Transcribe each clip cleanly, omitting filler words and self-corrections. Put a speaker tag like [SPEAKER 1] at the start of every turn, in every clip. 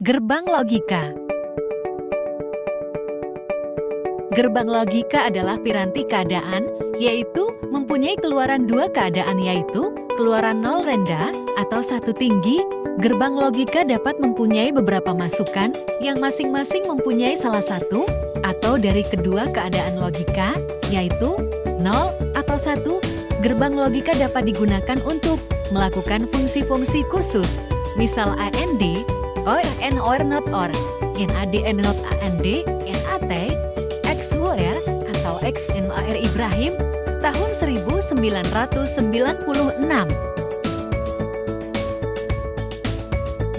[SPEAKER 1] Gerbang logika. Gerbang logika adalah piranti keadaan, yaitu mempunyai keluaran dua keadaan, yaitu keluaran 0 rendah atau 1 tinggi. Gerbang logika dapat mempunyai beberapa masukan yang masing-masing mempunyai salah satu atau dari kedua keadaan logika, yaitu 0 atau 1. Gerbang logika dapat digunakan untuk melakukan fungsi-fungsi khusus, misal AND, OR and OR not OR, NAD and not AND, NAT, XOR atau X and OR Ibrahim, tahun 1996.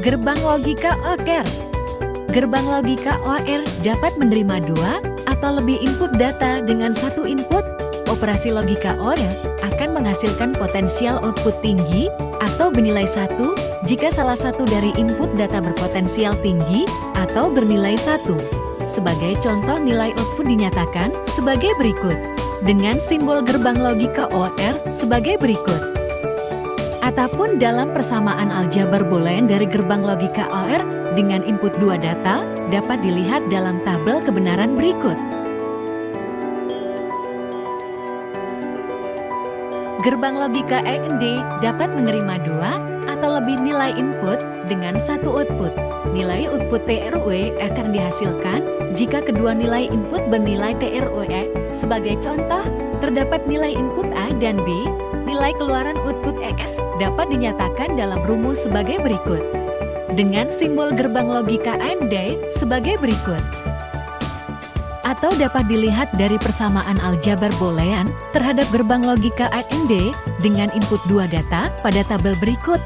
[SPEAKER 1] Gerbang logika OR. Gerbang logika OR dapat menerima 2 atau lebih input data dengan satu input. Operasi logika OR akan menghasilkan potensial output tinggi atau bernilai 1 jika salah satu dari input data berpotensial tinggi atau bernilai 1. Sebagai contoh, nilai output dinyatakan sebagai berikut, dengan simbol gerbang logika OR sebagai berikut. Ataupun dalam persamaan aljabar boolean dari gerbang logika OR dengan input 2 data dapat dilihat dalam tabel kebenaran berikut. Gerbang logika AND dapat menerima 2 atau lebih nilai input dengan satu output. Nilai output TROE akan dihasilkan jika kedua nilai input bernilai TROE. Sebagai contoh, terdapat nilai input A dan B. Nilai keluaran output X dapat dinyatakan dalam rumus sebagai berikut, dengan simbol gerbang logika AND sebagai berikut. Atau dapat dilihat dari persamaan aljabar boolean terhadap gerbang logika AND dengan input 2 data pada tabel berikut.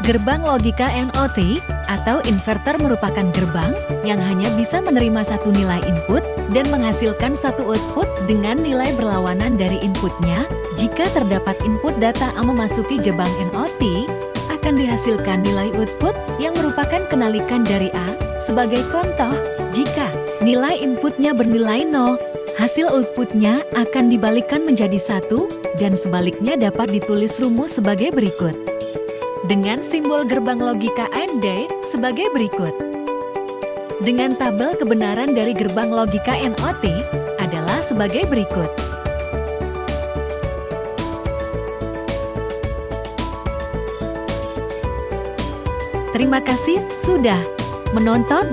[SPEAKER 1] Gerbang logika NOT atau inverter merupakan gerbang yang hanya bisa menerima satu nilai input dan menghasilkan satu output dengan nilai berlawanan dari inputnya. Jika terdapat input data A memasuki gerbang NOT, akan dihasilkan nilai output yang merupakan kenalikan dari A. Sebagai contoh, jika nilai inputnya bernilai 0, hasil outputnya akan dibalikkan menjadi 1, dan sebaliknya dapat ditulis rumus sebagai berikut, dengan simbol gerbang logika AND sebagai berikut. Dengan tabel kebenaran dari gerbang logika NOT adalah sebagai berikut. Terima kasih sudah menonton.